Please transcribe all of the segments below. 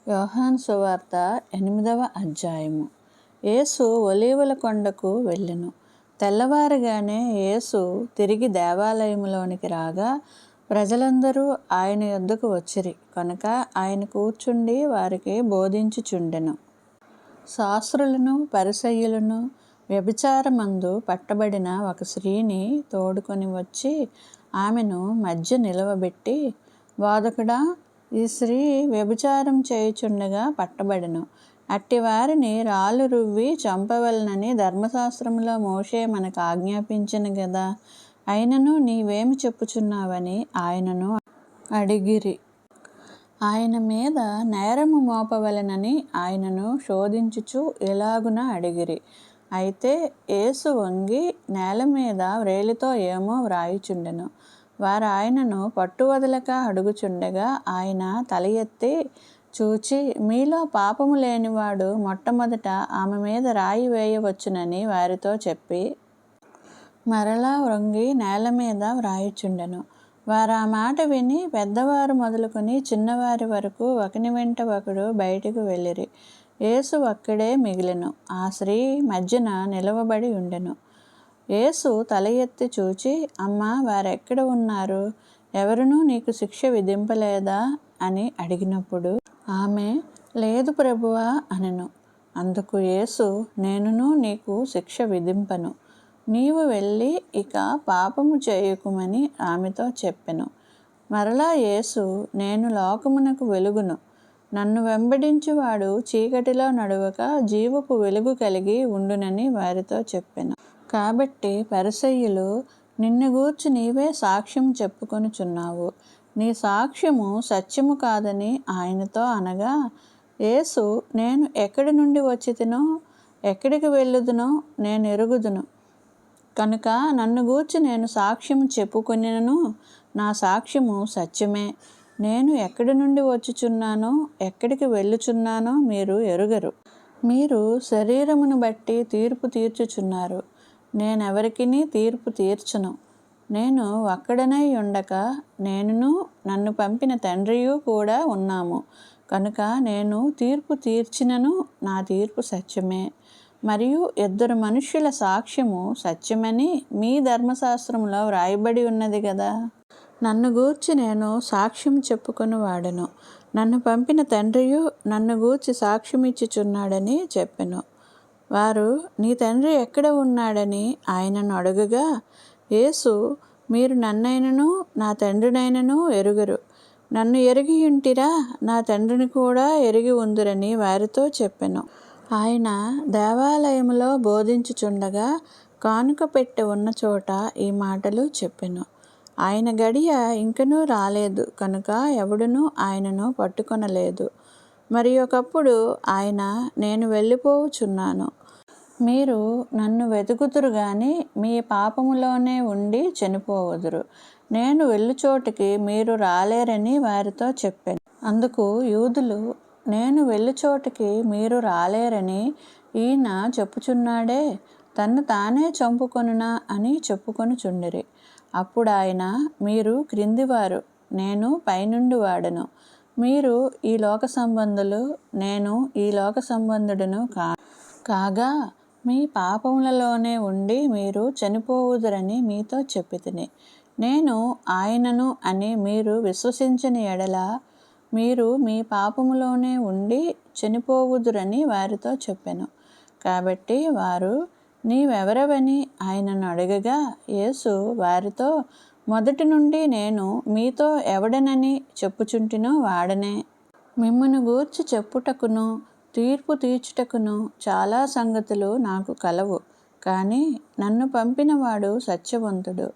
యోహాను సువార్త 8వ అధ్యాయము. యేసు ఒలీవల కొండకు వెళ్ళెను. తెల్లవారగానే యేసు తిరిగి దేవాలయంలోనికి రాగా ప్రజలందరూ ఆయన యొద్దకు వచ్చిరి కనుక ఆయన కూర్చుండి వారికి బోధించుచుండెను. శాస్త్రులను పరిసయ్యులను వ్యభిచారమందు పట్టబడిన ఒక స్త్రీని తోడుకొని వచ్చి ఆమెను మధ్య నిలవబెట్టి, బోధకుడా, ఈ స్త్రీ వ్యభిచారం చేయుచుండగా పట్టబడెను. అట్టి వారిని రాళ్ళు రువ్వి చంపవలెనని ధర్మశాస్త్రములో మోషే మనకు ఆజ్ఞాపించెను గదా, అయినను నీవేమి చెప్పుచున్నావని ఆయనను అడిగిరి. ఆయన మీద నేరము మోపవలెనని ఆయనను శోధించుచు ఇలాగున అడిగిరి. అయితే యేసు వంగి నేల మీద వ్రేలితో ఏమో వ్రాయుచుండెను. వారు ఆయనను పట్టువదలక అడుగుచుండగా ఆయన తల ఎత్తి చూచి, మీలో పాపము లేనివాడు మొట్టమొదట ఆమె మీద రాయి వేయవచ్చునని వారితో చెప్పి మరలా వంగి నేల మీద వ్రాయుచుండెను. వారు ఆ మాట విని పెద్దవారు మొదలుకొని చిన్నవారి వరకు ఒకని వెంట ఒకడు బయటకు వెళ్ళిరి. యేసు ఒక్కడే మిగిలెను. ఆ స్త్రీ మధ్యన నిలవబడి ఉండెను. యేసు తల ఎత్తి చూచి, అమ్మా, వారెక్కడ ఉన్నారు? ఎవరునూ నీకు శిక్ష విధింపలేదా అని అడిగినప్పుడు ఆమె, లేదు ప్రభువా అనెను. అందుకు యేసు, నేనును నీకు శిక్ష విధింపను. నీవు వెళ్ళి ఇక పాపము చేయకుమని ఆమెతో చెప్పెను. మరలా యేసు, నేను లోకమునకు వెలుగును. నన్ను వెంబడించువాడు చీకటిలో నడవక జీవపు వెలుగు కలిగి ఉండునని వారితో చెప్పెను. కాబట్టి పరిసయ్యులు, నిన్ను గూర్చి నీవే సాక్ష్యం చెప్పుకొనుచున్నావు, నీ సాక్ష్యము సత్యము కాదని ఆయనతో అనగా, యేసు, నేను ఎక్కడి నుండి వచ్చితినో ఎక్కడికి వెళ్ళుదునో నేను ఎరుగుదును కనుక నన్ను గూర్చి నేను సాక్ష్యము చెప్పుకొనినను నా సాక్ష్యము సత్యమే. నేను ఎక్కడి నుండి వచ్చుచున్నానో ఎక్కడికి వెళ్ళుచున్నానో మీరు ఎరుగరు. మీరు శరీరమును బట్టి తీర్పు తీర్చుచున్నారు. నేనెవరికిని తీర్పు తీర్చను. నేను ఒక్కడనై ఉండక నేనును నన్ను పంపిన తండ్రియు కూడా ఉన్నాము కనుక నేను తీర్పు తీర్చినను నా తీర్పు సత్యమే. మరియు ఇద్దరు మనుష్యుల సాక్ష్యము సత్యమని మీ ధర్మశాస్త్రంలో వ్రాయబడి ఉన్నది కదా. నన్ను గూర్చి నేను సాక్ష్యం చెప్పుకొని వాడను. నన్ను పంపిన తండ్రియు నన్ను గూర్చి సాక్ష్యమిచ్చుచున్నాడని చెప్పెను. వారు, నీ తండ్రి ఎక్కడ ఉన్నాడని ఆయనను అడుగగా, యేసు, మీరు నన్నైనను నా తండ్రినైనను ఎరుగరు. నన్ను ఎరిగి ఉంటిరా, నా తండ్రిని కూడా ఎరిగి ఉందురని వారితో చెప్పెను. ఆయన దేవాలయములో బోధించుచుండగా కానుక పెట్టె ఉన్న చోట ఈ మాటలు చెప్పెను. ఆయన గడియ ఇంకనూ రాలేదు కనుక ఎవడునూ ఆయనను పట్టుకొనలేదు. మరి ఒకప్పుడు ఆయన, నేను వెళ్ళిపోవుచున్నాను, మీరు నన్ను వెతుకుదురు గాని మీ పాపములోనే ఉండి చనిపోవుదురు. నేను వెళ్ళుచోటికి మీరు రాలేరని వారితో చెప్పాను. అందుకు యూదులు, నేను వెళ్ళుచోటికి మీరు రాలేరని ఈయన చెప్పుచున్నాడే, తన్ను తానే చంపుకొనునా అని చెప్పుకొనుచుండిరి. అప్పుడు ఆయన, మీరు క్రిందివారు, నేను పైనుండి వాడను. మీరు ఈ లోక సంబంధులు, నేను ఈ లోక సంబంధుడును కాగా మీ పాపములలోనే ఉండి మీరు చనిపోవుదురని మీతో చెప్పితిని. నేను ఆయనను అని మీరు విశ్వసించని ఎడల మీరు మీ పాపములోనే ఉండి చనిపోవుదురని వారితో చెప్పెను. కాబట్టి వారు, నీవెవరవని ఆయనను అడగగా, యేసు వారితో, మొదటి నుండి నేను మీతో ఎవడనని చెప్పుచుంటినో వాడనే. మిమ్మును గూర్చి చెప్పుటకును తీర్పు తీర్చుటకును చాలా సంగతులు నాకు కలవు, కానీ నన్ను పంపినవాడు సత్యవంతుడు.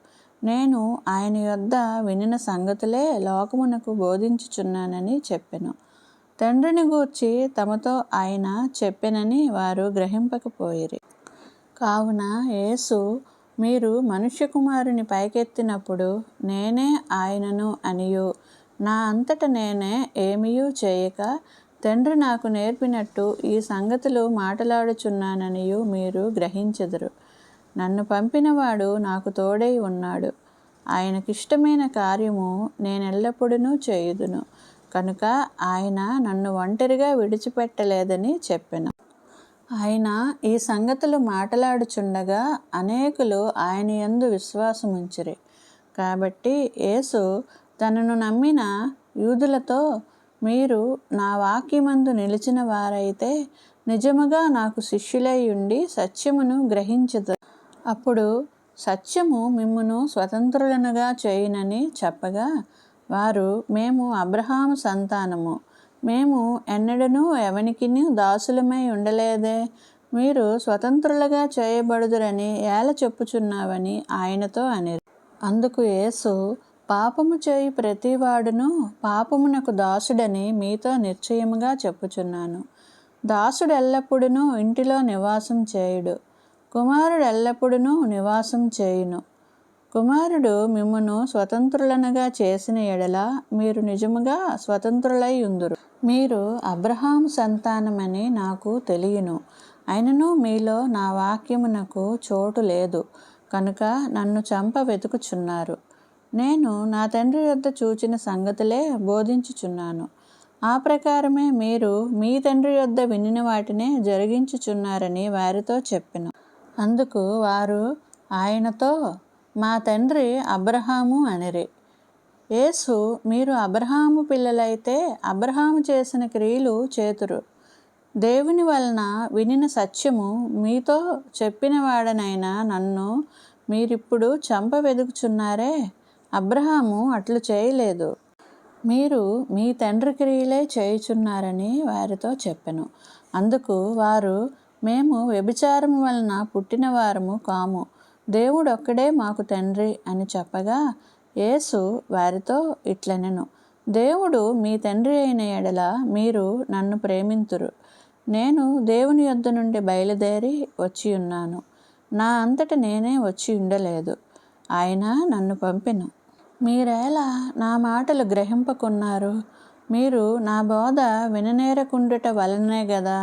నేను ఆయన యొద్ద వినిన సంగతులే లోకమునకు బోధించుచున్నానని చెప్పెను. తండ్రిని గూర్చి తమతో ఆయన చెప్పెనని వారు గ్రహింపకపోయిరి. కావున యేసు, మీరు మనుష్యకుమారుని పైకెత్తినప్పుడు నేనే ఆయనను అనియు, నా అంతట నేనే ఏమియూ చేయక తండ్రి నాకు నేర్పినట్టు ఈ సంగతులు మాట్లాడుచున్నాననియు మీరు గ్రహించెదరు. నన్ను పంపినవాడు నాకు తోడై ఉన్నాడు. ఆయనకిష్టమైన కార్యము నేనెల్లప్పుడూ చేయుదును కనుక ఆయన నన్ను ఒంటరిగా విడిచిపెట్టలేదని చెప్పెను. ఆయన ఈ సంగతులు మాట్లాడుచుండగా అనేకులు ఆయన యందు విశ్వాసముంచిరి. కాబట్టి యేసు తనను నమ్మిన యూదులతో, మీరు నా వాక్యమందు నిలిచిన వారైతే నిజముగా నాకు శిష్యులై ఉండి సత్యమును గ్రహించుదురు. అప్పుడు సత్యము మిమ్మును స్వతంత్రులనుగా చేయునని చెప్పగా, వారు, మేము అబ్రహాము సంతానము, మేము ఎన్నడూనూ ఎవనికిని దాసులమై ఉండలేదే, మీరు స్వతంత్రులుగా చేయబడుదురని ఏల చెప్పుచున్నావని ఆయనతో అనిరి. అందుకు యేసు, పాపము చేయు ప్రతివాడును పాపమునకు దాసుడని మీతో నిశ్చయముగా చెప్పుచున్నాను. దాసుడు ఎల్లప్పుడూ ఇంటిలో నివాసం చేయుడు, కుమారుడు ఎల్లప్పుడూ నివాసం చేయును. కుమారుడు మిమ్మును స్వతంత్రులనుగా చేసిన ఎడల మీరు నిజముగా స్వతంత్రులై ఉందురు. మీరు అబ్రహాము సంతానమని నాకు తెలియను, అయినను మీలో నా వాక్యమునకు చోటు లేదు కనుక నన్ను చంప వెతుకుచున్నారు. నేను నా తండ్రి యొద్ద చూచిన సంగతులే బోధించుచున్నాను. ఆ ప్రకారమే మీరు మీ తండ్రి యొద్ద వినిన వాటినే జరిగించుచున్నారని వారితో చెప్పెను. అందుకు వారు ఆయనతో, మా తండ్రి అబ్రహాము అనిరి. యేసు, మీరు అబ్రహాము పిల్లలైతే అబ్రహాము చేసిన క్రియలు చేతురు. దేవుని వలన వినిన సత్యము మీతో చెప్పిన వాడనైనా నన్ను మీరిప్పుడు చంప వెదుకుచున్నారే. అబ్రహాము అట్లు చేయలేదు, మీరు మీ తండ్రి క్రియలే చేయుచున్నారని వారితో చెప్పెను. అందుకు వారు, మేము వ్యభిచారము వలన పుట్టిన వారము కాము, దేవుడొక్కడే మాకు తండ్రి అని చెప్పగా, యేసు వారితో ఇట్లనెను, దేవుడు మీ తండ్రి అయిన ఎడల మీరు నన్ను ప్రేమింతురు. నేను దేవుని యొద్ద నుండి బయలుదేరి వచ్చియున్నాను, నా అంతట నేనే వచ్చి ఉండలేదు, ఆయన నన్ను పంపెను. మీరేలా నా మాటలు గ్రహింపకున్నారు? మీరు నా బోధ విననేరకుండుట వలనే గదా.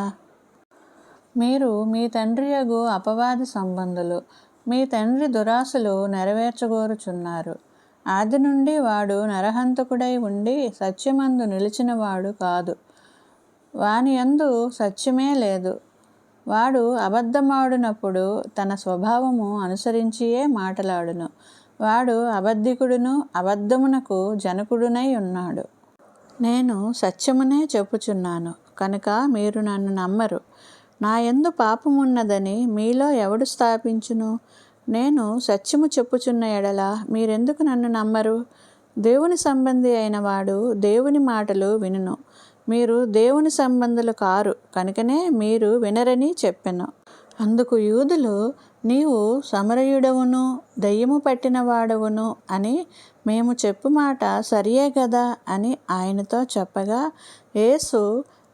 మీరు మీ తండ్రియగు అపవాది సంబంధులు, మీ తండ్రి దురాశలు నెరవేర్చగోరుచున్నారు. ఆది నుండి వాడు నరహంతకుడై ఉండి సత్యమందు నిలిచినవాడు కాదు, వాని యందు సత్యమే లేదు. వాడు అబద్ధమాడునప్పుడు తన స్వభావము అనుసరించియే మాటలాడును. వాడు అబద్ధికుడును అబద్ధమునకు జనకుడునై ఉన్నాడు. నేను సత్యమునే చెప్పుచున్నాను కనుక మీరు నన్ను నమ్మరు. నా యందు పాపమున్నదని మీలో ఎవడు స్థాపించును? నేను సత్యము చెప్పుచున్న ఎడల మీరెందుకు నన్ను నమ్మరు? దేవుని సంబంధి అయిన వాడు దేవుని మాటలు వినును. మీరు దేవుని సంబంధులు కారు కనుకనే మీరు వినరని చెప్పెను. అందుకు యూదులు, నీవు సమరయుడవును దెయ్యము పట్టిన వాడవును అని మేము చెప్పు మాట సరియే కదా అని ఆయనతో చెప్పగా, యేసు,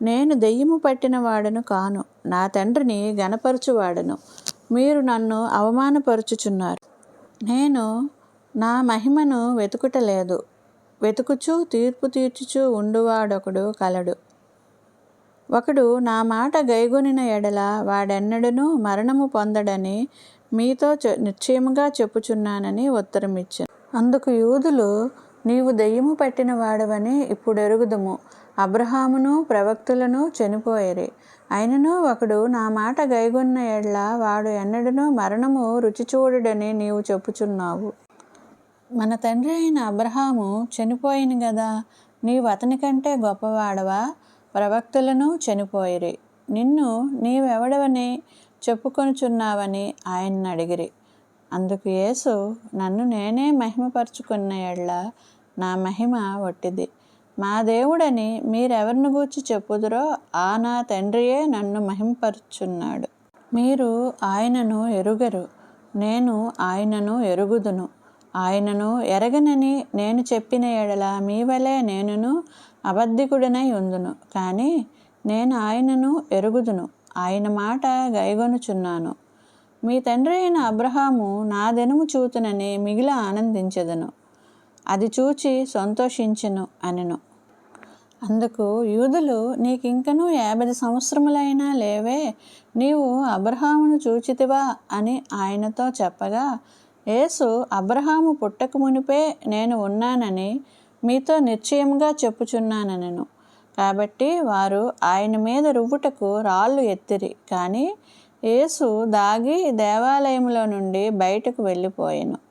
నేను దెయ్యము పట్టిన వాడను కాను, నా తండ్రిని గనపరచువాడను. మీరు నన్ను అవమానపరుచుచున్నారు. నేను నా మహిమను వెతుకుటలేదు, వెతుకుచు తీర్పు తీర్చుచు ఉండువాడొకడు కలడు. ఒకడు నా మాట గైగొనిన ఎడల వాడెన్నడూనూ మరణము పొందడని మీతో నిశ్చయముగా చెప్పుచున్నానని ఉత్తరమిచ్చాను. అందుకు యూదులు, నీవు దెయ్యము పట్టిన వాడవని ఇప్పుడు ఎరుగుదుము, అబ్రహామును ప్రవక్తలను చనిపోయిరి, అయినను ఒకడు నా మాట గైగొన్న ఎడల వాడు ఎన్నడూనూ మరణము రుచి చూడడని నీవు చెప్పుచున్నావు. మన తండ్రి అయిన అబ్రహాము చనిపోయిన గదా, నీవు అతని కంటే గొప్పవాడవా? ప్రవక్తలను చనిపోయిరి, నిన్ను నీవెవడవని చెప్పుకొనుచున్నావని ఆయన్ని అడిగిరి. అందుకు యేసు, నన్ను నేనే మహిమపరచుకున్న ఎడల నా మహిమ వట్టిది. మా దేవుడని మీరెవరిని గూర్చి చెప్పుదురో ఆ నా తండ్రియే నన్ను మహిమపరచున్నాడు. మీరు ఆయనను ఎరుగరు, నేను ఆయనను ఎరుగుదును. ఆయనను ఎరగనని నేను చెప్పిన ఎడల మీ వలె నేనును అబద్ధికుడనై ఉందును. కానీ నేను ఆయనను ఎరుగుదును, ఆయన మాట గైగొనుచున్నాను. మీ తండ్రి అయిన అబ్రహాము నా దినము చూతునని మిగిలి ఆనందించెదను, అది చూచి సంతోషించెను అనెను. అందుకు యూదులు, నీకింకనూ 50 సంవత్సరములైనా లేవే, నీవు అబ్రహామును చూచితివా అని ఆయనతో చెప్పగా, యేసు, అబ్రహాము పుట్టక మునిపే నేను ఉన్నానని మీతో నిశ్చయముగా చెప్పుచున్నానెను. కాబట్టి వారు ఆయన మీద రువ్వుటకు రాళ్ళు ఎత్తిరి. కానీ యేసు దాగి దేవాలయంలో నుండి బయటకు వెళ్ళిపోయెను.